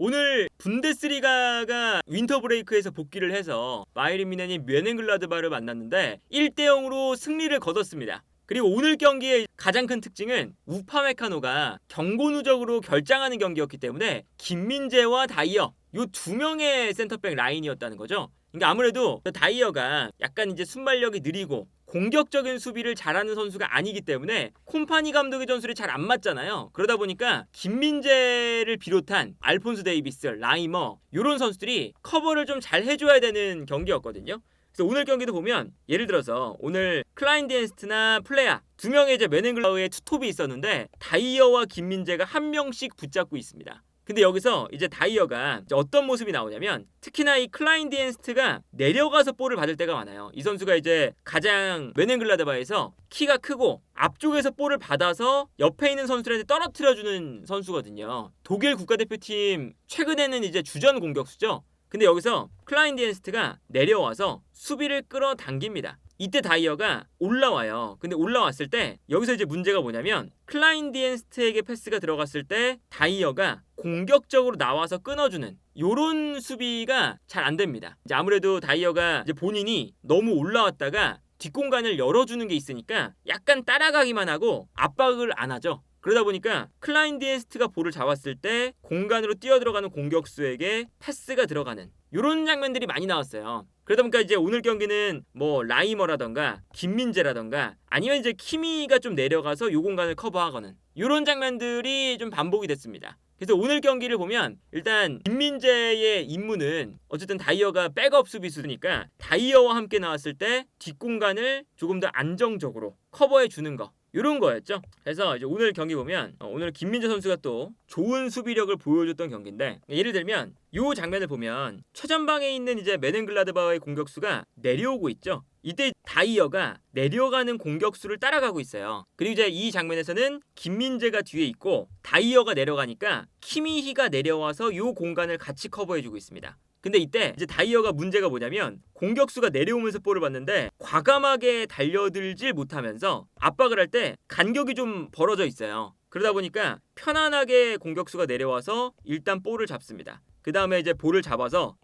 오늘 분데스리가가 윈터 브레이크에서 복귀를 해서 바이에른 뮌헨이 뮌헨글라드바를 만났는데 1대0으로 승리를 거뒀습니다. 그리고 오늘 경기의 가장 큰 특징은 우파메카노가 경고 누적으로 결장하는 경기였기 때문에 김민재와 다이어 요 두 명의 센터백 라인이었다는 거죠. 그러니까 아무래도 다이어가 약간 이제 순발력이 느리고 공격적인 수비를 잘하는 선수가 아니기 때문에 콤파니 감독의 전술이 잘 안 맞잖아요. 그러다 보니까 김민재를 비롯한 알폰소 데이비스, 라이머 이런 선수들이 커버를 좀 잘 해줘야 되는 경기였거든요. 그래서 오늘 경기도 보면 예를 들어서 오늘 클라인디엔스트나 플레아 두 명의 이제 뮌헨글라드의 투톱이 있었는데 다이어와 김민재가 한 명씩 붙잡고 있습니다. 근데 여기서 이제 다이어가 이제 어떤 모습이 나오냐면 특히나 이 클라인디엔스트가 내려가서 볼을 받을 때가 많아요. 이 선수가 이제 가장 뮌헨글라드바에서 키가 크고 앞쪽에서 볼을 받아서 옆에 있는 선수들한테 떨어뜨려주는 선수거든요. 독일 국가대표팀 최근에는 이제 주전 공격수죠. 근데 여기서 클라인디엔스트가 내려와서 수비를 끌어당깁니다. 이때 다이어가 올라와요. 근데 올라왔을 때 여기서 이제 문제가 뭐냐면 클라인디엔스트에게 패스가 들어갔을 때 다이어가 공격적으로 나와서 끊어주는 요런 수비가 잘 안 됩니다. 이제 아무래도 다이어가 이제 본인이 너무 올라왔다가 뒷공간을 열어주는 게 있으니까 약간 따라가기만 하고 압박을 안 하죠. 그러다 보니까 클라인디엔스트가 볼을 잡았을 때 공간으로 뛰어들어가는 공격수에게 패스가 들어가는 이런 장면들이 많이 나왔어요. 그러다 보니까 이제 오늘 경기는 뭐 라이머라던가 김민재라던가 아니면 이제 키미가 좀 내려가서 요 공간을 커버하거나 이런 장면들이 좀 반복이 됐습니다. 그래서 오늘 경기를 보면 일단 김민재의 임무는 어쨌든 다이어가 백업 수비수니까 다이어와 함께 나왔을 때 뒷공간을 조금 더 안정적으로 커버해 주는 거 이런 거였죠. 그래서 이제 오늘 경기 보면 오늘 김민재 선수가 또 좋은 수비력을 보여줬던 경기인데 예를 들면 이 장면을 보면 최전방에 있는 이제 뮌헨글라드바의 공격수가 내려오고 있죠. 이때 다이어가 내려가는 공격수를 따라가고 있어요. 그리고 이제 이 장면에서는 김민재가 뒤에 있고 다이어가 내려가니까 키미히가 내려와서 이 공간을 같이 커버해주고 있습니다. 근데 이때 이제 다이어가 문제가 뭐냐면 공격수가 내려오면서 볼을 봤는데 과감하게 달려들질 못하면서 압박을 할 때 간격이 좀 벌어져 있어요. 그러다 보니까 편안하게 공격수가 내려와서 일단 볼을 잡습니다. 그 다음에 이제 볼을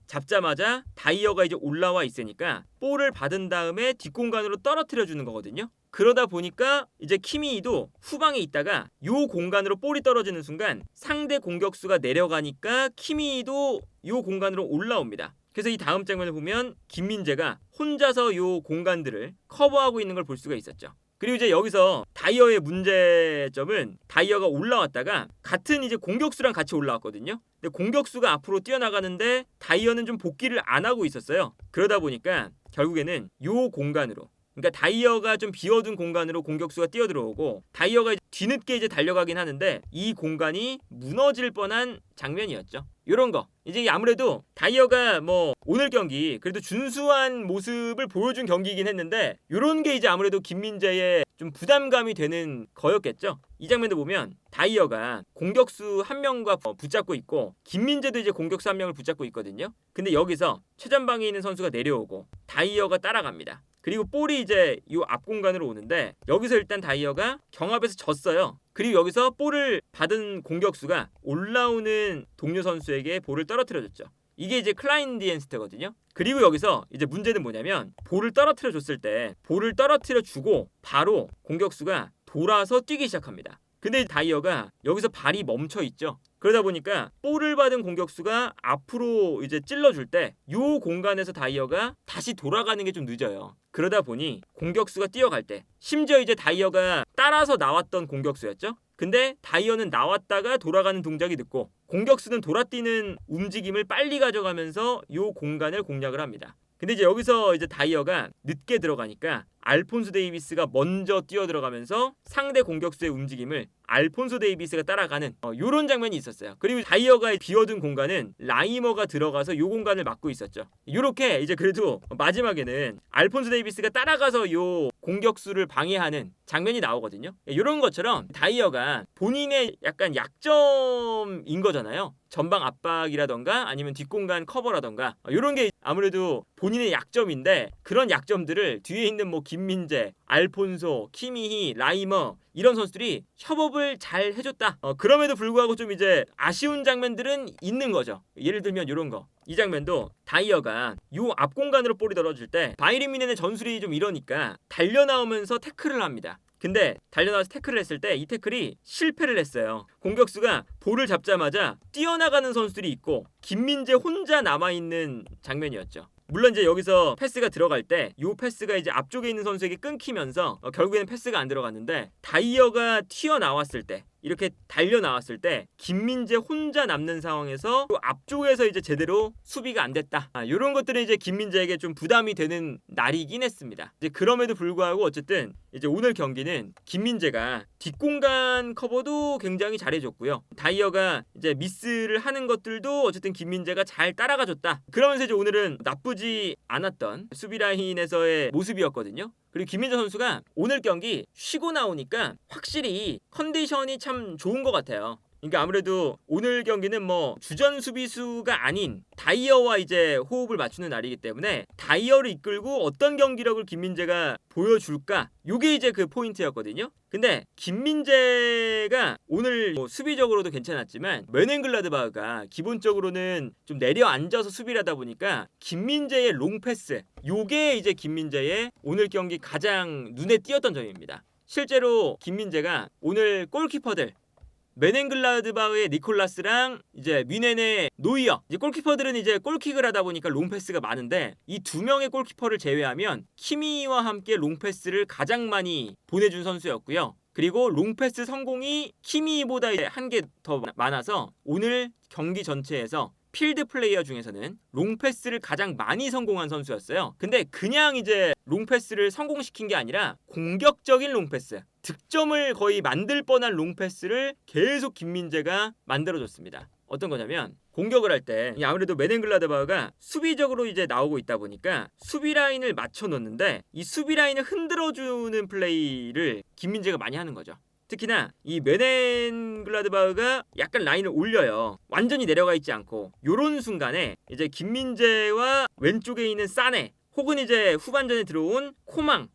잡자마자 다이어가 이제 올라와 있으니까 볼을 받은 다음에 뒷공간으로 떨어뜨려 주는 거거든요. 그러다 보니까 이제 키미이도 후방에 있다가 요 공간으로 볼이 떨어지는 순간 상대 공격수가 내려가니까 키미이도 요 공간으로 올라옵니다. 그래서 이 다음 장면을 보면 김민재가 혼자서 요 공간들을 커버하고 있는 걸 볼 수가 있었죠. 그리고 이제 여기서 다이어의 문제점은 다이어가 올라왔다가 같은 이제 공격수랑 같이 올라왔거든요. 근데 공격수가 앞으로 뛰어나가는데 다이어는 좀 복귀를 안 하고 있었어요. 그러다 보니까 결국에는 요 공간으로 그러니까 다이어가 좀 비워둔 공간으로 공격수가 뛰어들어오고 다이어가 뒤늦게 이제 달려가긴 하는데 이 공간이 무너질 뻔한 장면이었죠. 요런 거 이제 아무래도 다이어가 뭐 오늘 경기 그래도 준수한 모습을 보여준 경기이긴 했는데 요런 게 이제 아무래도 김민재의 좀 부담감이 되는 거였겠죠. 이 장면도 보면 다이어가 공격수 한 명과 붙잡고 있고 김민재도 이제 공격수 한 명을 붙잡고 있거든요. 근데 여기서 최전방에 있는 선수가 내려오고 다이어가 따라갑니다. 그리고 볼이 이제 이 앞 공간으로 오는데 여기서 일단 다이어가 경합에서 졌어요. 그리고 여기서 볼을 받은 공격수가 올라오는 동료 선수에게 볼을 떨어뜨려줬죠. 이게 이제 클라인디엔스트거든요. 그리고 여기서 이제 문제는 뭐냐면 볼을 떨어뜨려 줬을 때 볼을 떨어뜨려 주고 바로 공격수가 돌아서 뛰기 시작합니다. 근데 다이어가 여기서 발이 멈춰 있죠. 그러다 보니까 볼을 받은 공격수가 앞으로 이제 찔러줄 때 이 공간에서 다이어가 다시 돌아가는 게 좀 늦어요. 그러다 보니 공격수가 뛰어갈 때 심지어 이제 다이어가 따라서 나왔던 공격수였죠. 근데 다이어는 나왔다가 돌아가는 동작이 늦고 공격수는 돌아뛰는 움직임을 빨리 가져가면서 이 공간을 공략을 합니다. 근데 이제 여기서 이제 다이어가 늦게 들어가니까 알폰소 데이비스가 먼저 뛰어들어가면서 상대 공격수의 움직임을 알폰소 데이비스가 따라가는 요런 장면이 있었어요. 그리고 다이어가 비워둔 공간은 라이머가 들어가서 요 공간을 막고 있었죠. 요렇게 이제 그래도 마지막에는 알폰소 데이비스가 따라가서 요 공격수를 방해하는 장면이 나오거든요. 요런 것처럼 다이어가 본인의 약간 약점인 거잖아요. 전방 압박이라던가 아니면 뒷공간 커버라던가 이런 게 아무래도 본인의 약점인데 그런 약점들을 뒤에 있는 뭐 김민재 알폰소, 키미히, 라이머 이런 선수들이 협업을 잘 해줬다. 그럼에도 불구하고 좀 이제 아쉬운 장면들은 있는 거죠. 예를 들면 이런 거. 이 장면도 다이어가 요 앞 공간으로 볼이 떨어질 때 바이에른 뮌헨의 전술이 좀 이러니까 달려 나오면서 태클을 합니다. 근데 달려나와서 태클을 했을 때 이 태클이 실패를 했어요. 공격수가 볼을 잡자마자 뛰어나가는 선수들이 있고 김민재 혼자 남아있는 장면이었죠. 물론 이제 여기서 패스가 들어갈 때 이 패스가 이제 앞쪽에 있는 선수에게 끊기면서 결국에는 패스가 안 들어갔는데 다이어가 튀어나왔을 때 이렇게 달려 나왔을 때 김민재 혼자 남는 상황에서 앞쪽에서 이제 제대로 수비가 안 됐다. 이런 것들은 이제 김민재에게 좀 부담이 되는 날이긴 했습니다. 이제 그럼에도 불구하고 어쨌든 이제 오늘 경기는 김민재가 뒷공간 커버도 굉장히 잘해줬고요. 다이어가 이제 미스를 하는 것들도 어쨌든 김민재가 잘 따라가줬다. 그러면서 이제 오늘은 나쁘지 않았던 수비 라인에서의 모습이었거든요. 그리고 김민재 선수가 오늘 경기 쉬고 나오니까 확실히 컨디션이 참 좋은 것 같아요. 그러니까 아무래도 오늘 경기는 뭐 주전 수비수가 아닌 다이어와 이제 호흡을 맞추는 날이기 때문에 다이어를 이끌고 어떤 경기력을 김민재가 보여줄까? 요게 이제 그 포인트였거든요. 근데 김민재가 오늘 뭐 수비적으로도 괜찮았지만 뮌헨글라드바흐가 기본적으로는 좀 내려앉아서 수비를 하다 보니까 김민재의 롱패스 요게 이제 김민재의 오늘 경기 가장 눈에 띄었던 점입니다. 실제로 김민재가 오늘 골키퍼들 뮌헨글라드바흐의 니콜라스랑 이제 뮌헨의 노이어 이제 골키퍼들은 이제 골킥을 하다 보니까 롱패스가 많은데 이 두 명의 골키퍼를 제외하면 키미와 함께 롱패스를 가장 많이 보내준 선수였고요. 그리고 롱패스 성공이 키미보다 한 개 더 많아서 오늘 경기 전체에서 필드 플레이어 중에서는 롱패스를 가장 많이 성공한 선수였어요. 근데 그냥 이제 롱패스를 성공시킨 게 아니라 공격적인 롱패스, 득점을 거의 만들 뻔한 롱패스를 계속 김민재가 만들어줬습니다. 어떤 거냐면 공격을 할 때 아무래도 뮌헨글라드바흐가 수비적으로 이제 나오고 있다 보니까 수비 라인을 맞춰 놓는데 이 수비 라인을 흔들어주는 플레이를 김민재가 많이 하는 거죠. 특히나 이 뮌헨글라드바흐가 약간 라인을 올려요. 완전히 내려가 있지 않고 요런 순간에 이제 김민재와 왼쪽에 있는 사네 혹은 이제 후반전에 들어온 코망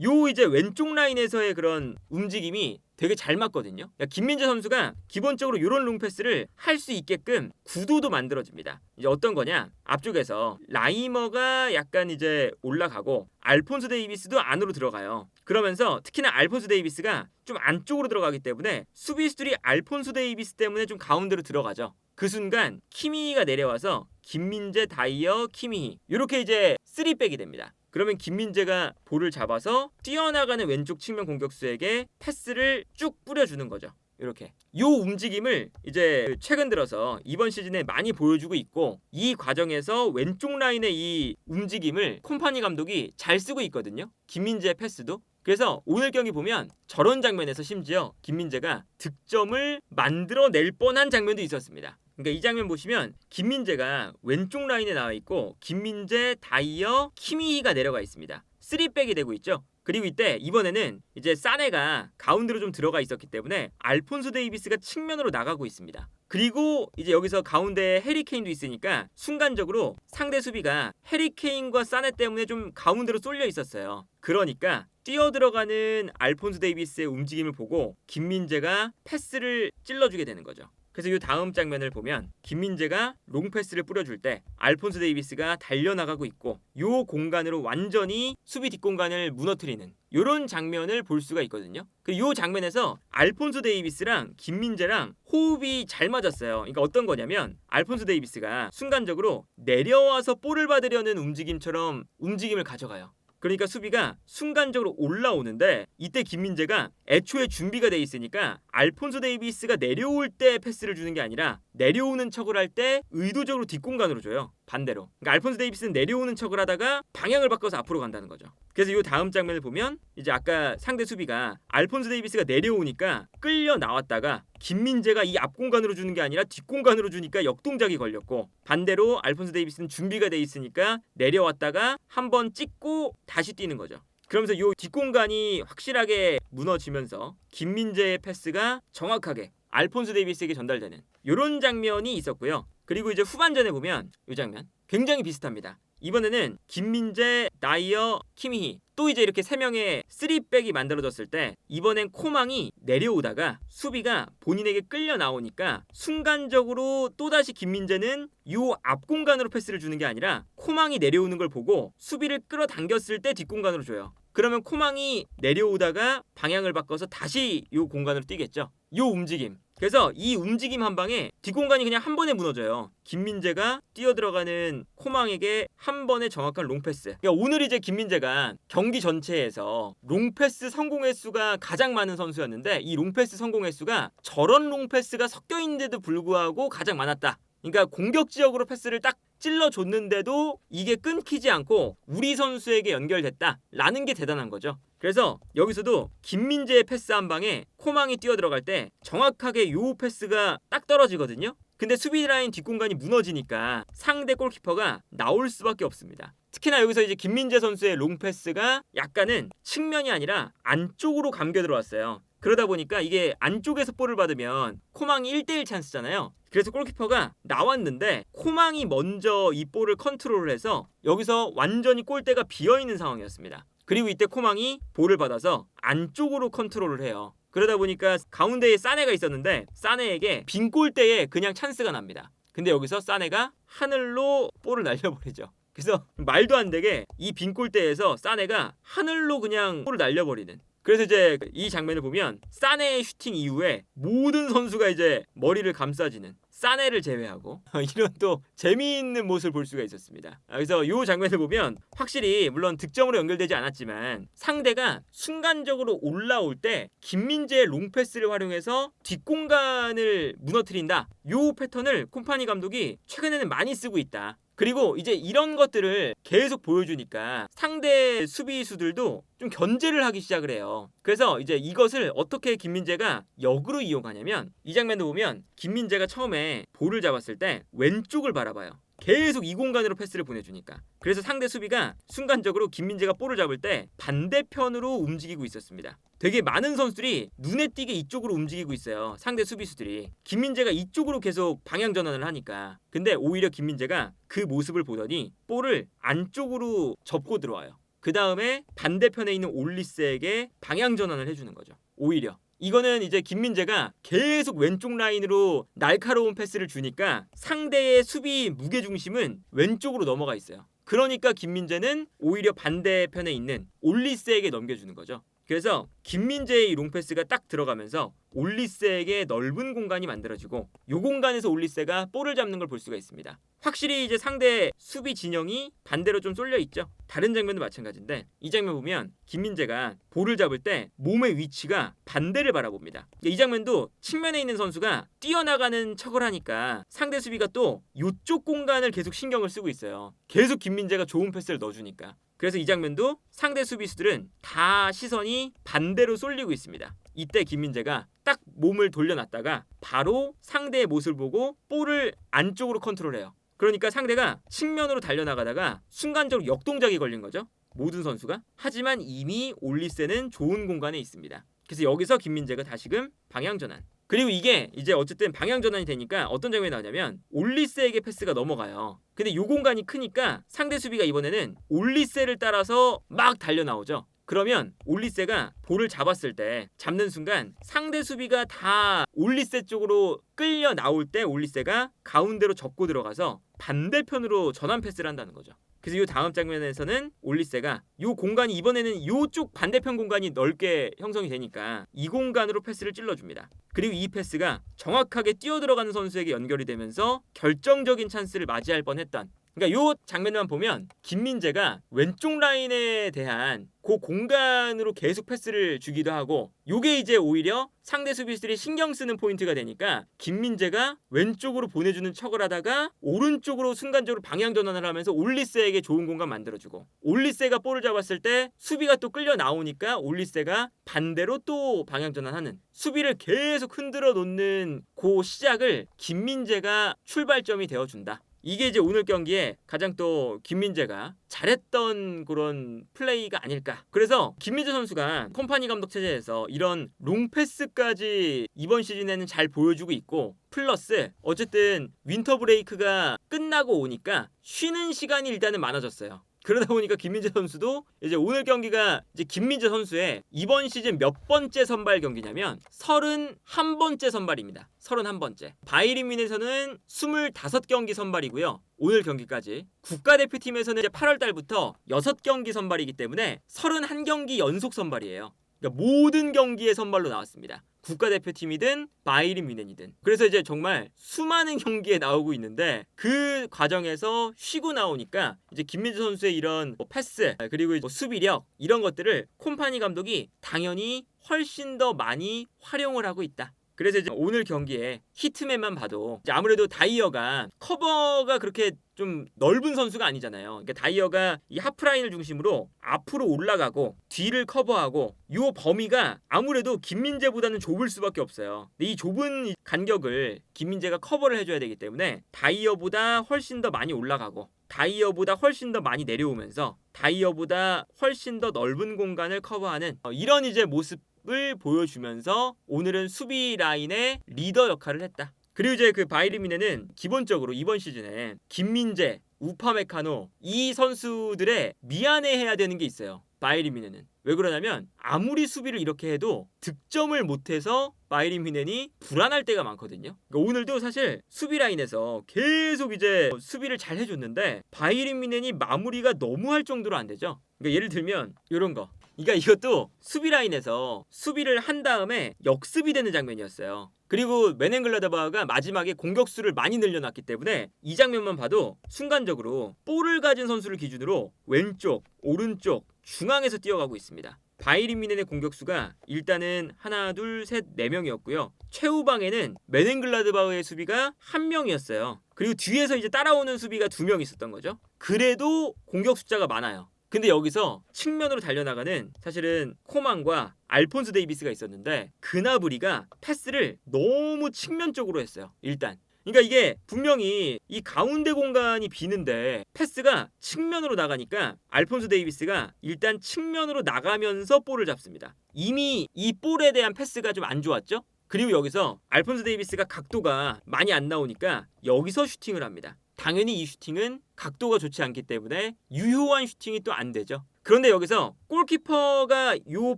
요 이제 왼쪽 라인에서의 그런 움직임이 되게 잘 맞거든요. 그러니까 김민재 선수가 기본적으로 이런 롱패스를 할 수 있게끔 구도도 만들어집니다. 이제 어떤 거냐? 앞쪽에서 라이머가 약간 이제 올라가고 알폰소 데이비스도 안으로 들어가요. 그러면서 특히나 알폰소 데이비스가 좀 안쪽으로 들어가기 때문에 수비수들이 알폰소 데이비스 때문에 좀 가운데로 들어가죠. 그 순간 키미히가 내려와서 김민재, 다이어, 키미히 이렇게 이제 3백이 됩니다. 그러면 김민재가 볼을 잡아서 뛰어나가는 왼쪽 측면 공격수에게 패스를 쭉 뿌려주는 거죠. 이렇게 이 움직임을 이제 최근 들어서 이번 시즌에 많이 보여주고 있고 이 과정에서 왼쪽 라인의 이 움직임을 콤파니 감독이 잘 쓰고 있거든요. 김민재의 패스도. 그래서 오늘 경기 보면 저런 장면에서 심지어 김민재가 득점을 만들어낼 뻔한 장면도 있었습니다. 그러니까 이 장면 보시면 김민재가 왼쪽 라인에 나와 있고 김민재, 다이어, 키미히가 내려가 있습니다. 3백이 되고 있죠. 그리고 이때 이번에는 이제 사네가 가운데로 좀 들어가 있었기 때문에 알폰소 데이비스가 측면으로 나가고 있습니다. 그리고 이제 여기서 가운데에 해리케인도 있으니까 순간적으로 상대 수비가 해리케인과 사네 때문에 좀 가운데로 쏠려 있었어요. 그러니까 뛰어들어가는 알폰소 데이비스의 움직임을 보고 김민재가 패스를 찔러주게 되는 거죠. 그래서 이 다음 장면을 보면 김민재가 롱패스를 뿌려줄 때 알폰소 데이비스가 달려나가고 있고 이 공간으로 완전히 수비 뒷공간을 무너뜨리는 이런 장면을 볼 수가 있거든요. 이 장면에서 알폰소 데이비스랑 김민재랑 호흡이 잘 맞았어요. 그러니까 어떤 거냐면 알폰소 데이비스가 순간적으로 내려와서 볼을 받으려는 움직임처럼 움직임을 가져가요. 그러니까 수비가 순간적으로 올라오는데 이때 김민재가 애초에 준비가 돼 있으니까 알폰소 데이비스가 내려올 때 패스를 주는 게 아니라 내려오는 척을 할 때 의도적으로 뒷공간으로 줘요. 반대로. 그러니까 알폰소 데이비스는 내려오는 척을 하다가 방향을 바꿔서 앞으로 간다는 거죠. 그래서 이 다음 장면을 보면 이제 아까 상대 수비가 알폰소 데이비스가 내려오니까 끌려 나왔다가 김민재가 이 앞 공간으로 주는 게 아니라 뒷공간으로 주니까 역동작이 걸렸고 반대로 알폰소 데이비스는 준비가 돼 있으니까 내려왔다가 한번 찍고 다시 뛰는 거죠. 그러면서 이 뒷공간이 확실하게 무너지면서 김민재의 패스가 정확하게 알폰소 데이비스에게 전달되는 이런 장면이 있었고요. 그리고 이제 후반전에 보면 이 장면 굉장히 비슷합니다. 이번에는 김민재, 다이어, 키미히 또 이제 이렇게 3명의 3백이 만들어졌을 때 이번엔 코망이 내려오다가 수비가 본인에게 끌려 나오니까 순간적으로 또다시 김민재는 요 앞 공간으로 패스를 주는 게 아니라 코망이 내려오는 걸 보고 수비를 끌어당겼을 때 뒷공간으로 줘요. 그러면 코망이 내려오다가 방향을 바꿔서 다시 요 공간으로 뛰겠죠. 요 움직임. 그래서 이 움직임 한 방에 뒷공간이 그냥 한 번에 무너져요. 김민재가 뛰어들어가는 코망에게 한 번의 정확한 롱패스. 그러니까 오늘 이제 김민재가 경기 전체에서 롱패스 성공 횟수가 가장 많은 선수였는데 이 롱패스 성공 횟수가 저런 롱패스가 섞여 있는데도 불구하고 가장 많았다. 그러니까 공격 지역으로 패스를 딱 찔러줬는데도 이게 끊기지 않고 우리 선수에게 연결됐다라는 게 대단한 거죠. 그래서 여기서도 김민재의 패스 한 방에 코망이 뛰어들어갈 때 정확하게 요 패스가 딱 떨어지거든요. 근데 수비 라인 뒷공간이 무너지니까 상대 골키퍼가 나올 수밖에 없습니다. 특히나 여기서 이제 김민재 선수의 롱패스가 약간은 측면이 아니라 안쪽으로 감겨 들어왔어요. 그러다 보니까 이게 안쪽에서 볼을 받으면 코망이 1대1 찬스잖아요. 그래서 골키퍼가 나왔는데 코망이 먼저 이 볼을 컨트롤을 해서 여기서 완전히 골대가 비어있는 상황이었습니다. 그리고 이때 코망이 볼을 받아서 안쪽으로 컨트롤을 해요. 그러다 보니까 가운데에 사네가 있었는데 사네에게 빈 골대에 그냥 찬스가 납니다. 근데 여기서 사네가 하늘로 볼을 날려버리죠. 그래서 말도 안 되게 이 빈 골대에서 사네가 하늘로 그냥 볼을 날려버리는. 그래서 이제 이 장면을 보면 사네의 슈팅 이후에 모든 선수가 이제 머리를 감싸지는, 사네를 제외하고 이런 또 재미있는 모습을 볼 수가 있었습니다. 그래서 이 장면을 보면 확실히 물론 득점으로 연결되지 않았지만 상대가 순간적으로 올라올 때 김민재의 롱패스를 활용해서 뒷공간을 무너뜨린다. 이 패턴을 콤파니 감독이 최근에는 많이 쓰고 있다. 그리고 이제 이런 것들을 계속 보여주니까 상대 수비수들도 좀 견제를 하기 시작을 해요. 그래서 이제 이것을 어떻게 김민재가 역으로 이용하냐면 이 장면도 보면 김민재가 처음에 볼을 잡았을 때 왼쪽을 바라봐요. 계속 이 공간으로 패스를 보내주니까. 그래서 상대 수비가 순간적으로 김민재가 볼을 잡을 때 반대편으로 움직이고 있었습니다. 되게 많은 선수들이 눈에 띄게 이쪽으로 움직이고 있어요. 상대 수비수들이. 김민재가 이쪽으로 계속 방향 전환을 하니까. 근데 오히려 김민재가 그 모습을 보더니 볼을 안쪽으로 접고 들어와요. 그 다음에 반대편에 있는 올리스에게 방향 전환을 해주는 거죠. 오히려. 이거는 이제 김민재가 계속 왼쪽 라인으로 날카로운 패스를 주니까 상대의 수비 무게중심은 왼쪽으로 넘어가 있어요. 그러니까 김민재는 오히려 반대편에 있는 올리스에게 넘겨주는 거죠. 그래서 김민재의 이 롱패스가 딱 들어가면서 올리스에게 넓은 공간이 만들어지고 이 공간에서 올리스가 볼을 잡는 걸 볼 수가 있습니다. 확실히 이제 상대 수비 진영이 반대로 좀 쏠려 있죠. 다른 장면도 마찬가지인데 이 장면 보면 김민재가 볼을 잡을 때 몸의 위치가 반대를 바라봅니다. 이 장면도 측면에 있는 선수가 뛰어나가는 척을 하니까 상대 수비가 또 이쪽 공간을 계속 신경을 쓰고 있어요. 계속 김민재가 좋은 패스를 넣어주니까. 그래서 이 장면도 상대 수비수들은 다 시선이 반대로 쏠리고 있습니다. 이때 김민재가 딱 몸을 돌려놨다가 바로 상대의 모습을 보고 볼을 안쪽으로 컨트롤해요. 그러니까 상대가 측면으로 달려나가다가 순간적으로 역동작이 걸린 거죠. 모든 선수가. 하지만 이미 올리세는 좋은 공간에 있습니다. 그래서 여기서 김민재가 다시금 방향 전환. 그리고 이게 이제 어쨌든 방향 전환이 되니까 어떤 장면이 나오냐면 올리세에게 패스가 넘어가요. 근데 이 공간이 크니까 상대 수비가 이번에는 올리세를 따라서 막 달려 나오죠. 그러면 올리세가 볼을 잡았을 때 잡는 순간 상대 수비가 다 올리세 쪽으로 끌려 나올 때 올리세가 가운데로 접고 들어가서 반대편으로 전환 패스를 한다는 거죠. 그래서 이 다음 장면에서는 올리세가 이 공간이 이번에는 이쪽 반대편 공간이 넓게 형성이 되니까 이 공간으로 패스를 찔러줍니다. 그리고 이 패스가 정확하게 뛰어들어가는 선수에게 연결이 되면서 결정적인 찬스를 맞이할 뻔했던, 그러니까 이 장면만 보면 김민재가 왼쪽 라인에 대한 그 공간으로 계속 패스를 주기도 하고 요게 이제 오히려 상대 수비수들이 신경 쓰는 포인트가 되니까 김민재가 왼쪽으로 보내주는 척을 하다가 오른쪽으로 순간적으로 방향 전환을 하면서 올리세에게 좋은 공간 만들어주고 올리세가 볼을 잡았을 때 수비가 또 끌려 나오니까 올리세가 반대로 또 방향 전환하는, 수비를 계속 흔들어 놓는 그 시작을 김민재가 출발점이 되어준다. 이게 이제 오늘 경기에 가장 또 김민재가 잘했던 그런 플레이가 아닐까. 그래서 김민재 선수가 콤파니 감독 체제에서 이런 롱패스까지 이번 시즌에는 잘 보여주고 있고, 플러스 어쨌든 윈터 브레이크가 끝나고 오니까 쉬는 시간이 일단은 많아졌어요. 그러다 보니까 김민재 선수도 이제 오늘 경기가 이제 김민재 선수의 이번 시즌 몇 번째 선발 경기냐면 31번째 선발입니다. 31번째. 바이에른 뮌헨에서는 25경기 선발이고요. 오늘 경기까지. 국가대표팀에서는 이제 8월 달부터 6경기 선발이기 때문에 31경기 연속 선발이에요. 그러니까 모든 경기에 선발로 나왔습니다. 국가대표팀이든 바이에른 뮌헨이든. 그래서 이제 정말 수많은 경기에 나오고 있는데 그 과정에서 쉬고 나오니까 이제 김민재 선수의 이런 패스 그리고 수비력 이런 것들을 콤파니 감독이 당연히 훨씬 더 많이 활용을 하고 있다. 그래서 이제 오늘 경기에 히트맨만 봐도 이제 아무래도 다이어가 커버가 그렇게 좀 넓은 선수가 아니잖아요. 그러니까 다이어가 이 하프라인을 중심으로 앞으로 올라가고 뒤를 커버하고 요 범위가 아무래도 김민재보다는 좁을 수밖에 없어요. 근데 이 좁은 간격을 김민재가 커버를 해줘야 되기 때문에 다이어보다 훨씬 더 많이 올라가고 다이어보다 훨씬 더 많이 내려오면서 다이어보다 훨씬 더 넓은 공간을 커버하는 이런 이제 모습을 보여주면서 오늘은 수비 라인의 리더 역할을 했다. 그리고 이제 그 바이에른 뮌헨은 기본적으로 이번 시즌에 김민재, 우파메카노 이 선수들의 미안해해야 되는 게 있어요. 바이에른 뮌헨은 왜 그러냐면 아무리 수비를 이렇게 해도 득점을 못해서 바이에른 뮌헨이 불안할 때가 많거든요. 그러니까 오늘도 사실 수비 라인에서 계속 이제 수비를 잘 해줬는데 바이에른 뮌헨이 마무리가 너무 할 정도로 안 되죠. 그러니까 예를 들면 이런 거. 그러니까 이것도 수비 라인에서 수비를 한 다음에 역습이 되는 장면이었어요. 그리고 메넨글라드바흐가 마지막에 공격수를 많이 늘려놨기 때문에 이 장면만 봐도 순간적으로 볼을 가진 선수를 기준으로 왼쪽, 오른쪽, 중앙에서 뛰어가고 있습니다. 바이에른 뮌헨의 공격수가 일단은 하나, 둘, 셋, 4명이었고요. 최후방에는 메넨글라드바흐의 수비가 1명이었어요. 그리고 뒤에서 이제 따라오는 수비가 2명 있었던 거죠. 그래도 공격 숫자가 많아요. 근데 여기서 측면으로 달려나가는 사실은 코만과 알폰스 데이비스가 있었는데 그나브리가 패스를 너무 측면 쪽으로 했어요. 일단 그러니까 이게 분명히 이 가운데 공간이 비는데 패스가 측면으로 나가니까 알폰스 데이비스가 일단 측면으로 나가면서 볼을 잡습니다. 이미 이 볼에 대한 패스가 좀 안 좋았죠. 그리고 여기서 알폰스 데이비스가 각도가 많이 안 나오니까 여기서 슈팅을 합니다. 당연히 이 슈팅은 각도가 좋지 않기 때문에 유효한 슈팅이 또 안 되죠. 그런데 여기서 골키퍼가 요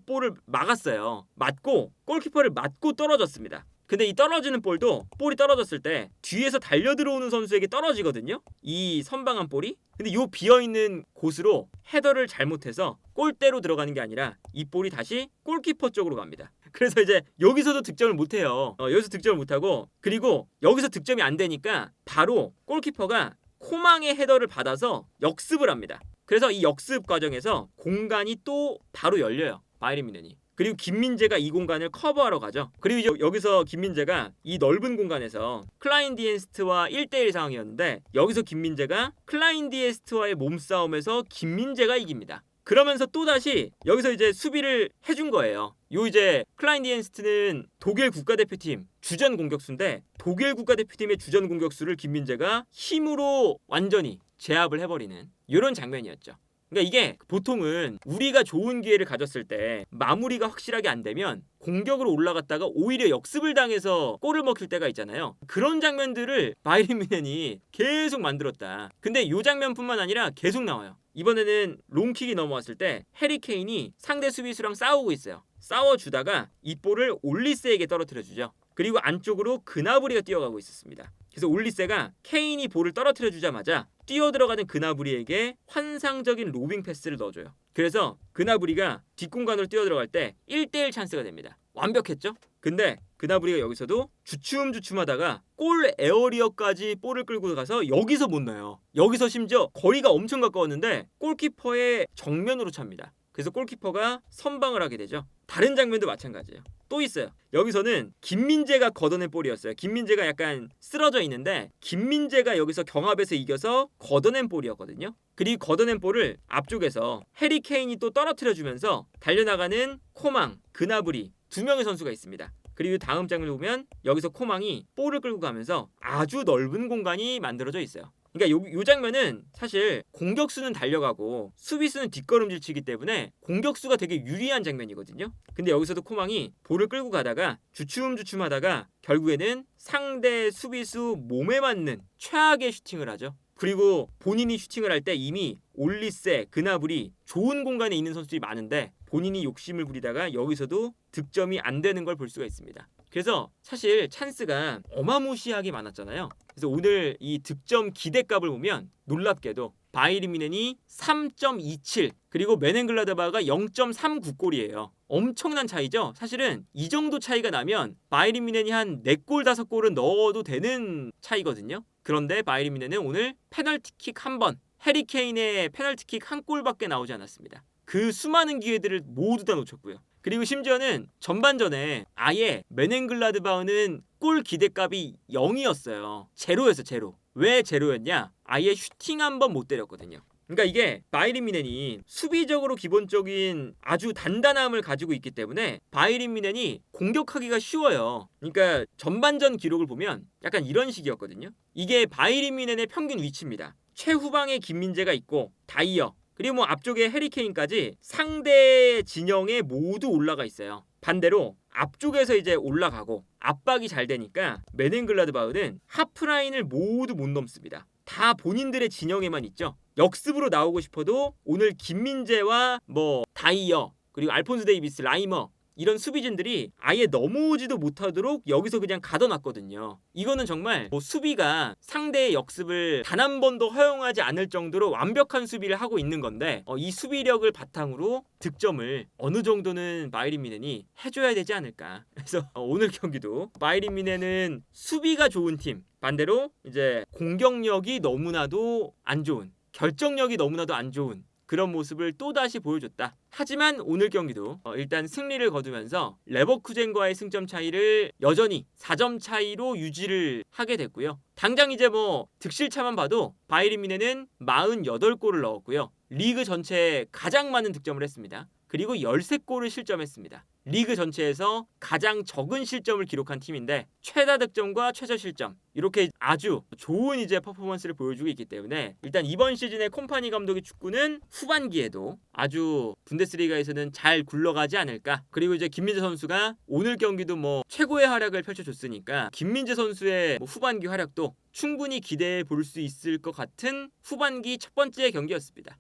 볼을 막았어요. 맞고 골키퍼를 맞고 떨어졌습니다. 근데 이 떨어지는 볼도 볼이 떨어졌을 때 뒤에서 달려 들어오는 선수에게 떨어지거든요. 이 선방한 볼이. 근데 요 비어있는 곳으로 헤더를 잘못해서 골대로 들어가는 게 아니라 이 볼이 다시 골키퍼 쪽으로 갑니다. 그래서 이제 여기서도 득점을 못해요. 여기서 득점을 못하고 그리고 여기서 득점이 안 되니까 바로 골키퍼가 코망의 헤더를 받아서 역습을 합니다. 그래서 이 역습 과정에서 공간이 또 바로 열려요. 바이에른 뮌헨이. 그리고 김민재가 이 공간을 커버하러 가죠. 그리고 여기서 김민재가 이 넓은 공간에서 클라인 디엔스트와 1대1 상황이었는데 여기서 김민재가 클라인 디엔스트와의 몸싸움에서 김민재가 이깁니다. 그러면서 또다시 여기서 이제 수비를 해준 거예요. 요 이제 클라인 디엔스트는 독일 국가대표팀 주전 공격수인데 독일 국가대표팀의 주전 공격수를 김민재가 힘으로 완전히 제압을 해버리는 이런 장면이었죠. 그러니까 이게 보통은 우리가 좋은 기회를 가졌을 때 마무리가 확실하게 안 되면 공격으로 올라갔다가 오히려 역습을 당해서 골을 먹힐 때가 있잖아요. 그런 장면들을 바이에른 뮌헨이 계속 만들었다. 근데 이 장면뿐만 아니라 계속 나와요. 이번에는 롱킥이 넘어왔을 때 해리 케인이 상대 수비수랑 싸우고 있어요. 싸워주다가 이 볼을 올리스에게 떨어뜨려주죠. 그리고 안쪽으로 그나브리가 뛰어가고 있었습니다. 그래서 올리세가 케인이 볼을 떨어뜨려주자마자 뛰어들어가는 그나브리에게 환상적인 로빙 패스를 넣어줘요. 그래서 그나브리가 뒷공간으로 뛰어들어갈 때 1대1 찬스가 됩니다. 완벽했죠? 근데 그나브리가 여기서도 주춤주춤하다가 골 에어리어까지 볼을 끌고 가서 여기서 못 넣어요. 여기서 심지어 거리가 엄청 가까웠는데 골키퍼의 정면으로 찹니다. 그래서 골키퍼가 선방을 하게 되죠. 다른 장면도 마찬가지예요. 또 있어요. 여기서는 김민재가 걷어낸 볼이었어요. 김민재가 약간 쓰러져 있는데 김민재가 여기서 경합에서 이겨서 걷어낸 볼이었거든요. 그리고 걷어낸 볼을 앞쪽에서 해리 케인이 또 떨어뜨려주면서 달려나가는 코망, 그나브리 2명의 선수가 있습니다. 그리고 다음 장면을 보면 여기서 코망이 볼을 끌고 가면서 아주 넓은 공간이 만들어져 있어요. 그러니까 요 장면은 사실 공격수는 달려가고 수비수는 뒷걸음질 치기 때문에 공격수가 되게 유리한 장면이거든요. 근데 여기서도 코망이 볼을 끌고 가다가 주춤주춤하다가 결국에는 상대 수비수 몸에 맞는 최악의 슈팅을 하죠. 그리고 본인이 슈팅을 할 때 이미 올리세, 그나브리 좋은 공간에 있는 선수들이 많은데 본인이 욕심을 부리다가 여기서도 득점이 안 되는 걸 볼 수가 있습니다. 그래서 사실 찬스가 어마무시하게 많았잖아요. 그래서 오늘 이 득점 기대값을 보면 놀랍게도 바이에른 뮌헨이 3.27 그리고 메넨글라드바흐가 0.39골이에요. 엄청난 차이죠. 사실은 이 정도 차이가 나면 바이에른 뮌헨이 한 4골 5골은 넣어도 되는 차이거든요. 그런데 바이에른 뮌헨은 오늘 페널티킥 한 번, 해리 케인의 페널티킥 한 골밖에 나오지 않았습니다. 그 수많은 기회들을 모두 다 놓쳤고요. 그리고 심지어는 전반전에 아예 메넨글라드바흐는 골 기대값이 0이었어요. 제로였어, 제로. 왜 제로였냐? 아예 슈팅 한 번 못 때렸거든요. 그러니까 이게 바이에른 뮌헨이 수비적으로 기본적인 아주 단단함을 가지고 있기 때문에 바이에른 뮌헨이 공격하기가 쉬워요. 그러니까 전반전 기록을 보면 약간 이런 식이었거든요. 이게 바이에른 뮌헨의 평균 위치입니다. 최후방에 김민재가 있고 다이어 그리고 뭐 앞쪽에 해리 케인까지 상대 진영에 모두 올라가 있어요. 반대로 앞쪽에서 이제 올라가고 압박이 잘 되니까 메넨글라드바흐는 하프라인을 모두 못 넘습니다. 다 본인들의 진영에만 있죠. 역습으로 나오고 싶어도 오늘 김민재와 뭐 다이어 그리고 알폰소 데이비스, 라이머 이런 수비진들이 아예 넘어오지도 못하도록 여기서 그냥 가둬놨거든요. 이거는 정말 뭐 수비가 상대의 역습을 단 한 번도 허용하지 않을 정도로 완벽한 수비를 하고 있는 건데 이 수비력을 바탕으로 득점을 어느 정도는 바이에른 뮌헨이 해줘야 되지 않을까. 그래서 오늘 경기도 바이에른 뮌헨은 수비가 좋은 팀 반대로 이제 공격력이 너무나도 안 좋은 결정력이 너무나도 안 좋은 그런 모습을 또다시 보여줬다. 하지만 오늘 경기도 일단 승리를 거두면서 레버쿠젠과의 승점 차이를 여전히 4점 차이로 유지를 하게 됐고요. 당장 이제 뭐 득실차만 봐도 바이에른 뮌헨은 48골을 넣었고요. 리그 전체에 가장 많은 득점을 했습니다. 그리고 13골을 실점했습니다. 리그 전체에서 가장 적은 실점을 기록한 팀인데 최다 득점과 최저 실점 이렇게 아주 좋은 이제 퍼포먼스를 보여주고 있기 때문에 일단 이번 시즌의 콤파니 감독의 축구는 후반기에도 아주 분데스리가에서는 잘 굴러가지 않을까. 그리고 이제 김민재 선수가 오늘 경기도 뭐 최고의 활약을 펼쳐줬으니까 김민재 선수의 뭐 후반기 활약도 충분히 기대해 볼 수 있을 것 같은 후반기 첫 번째 경기였습니다.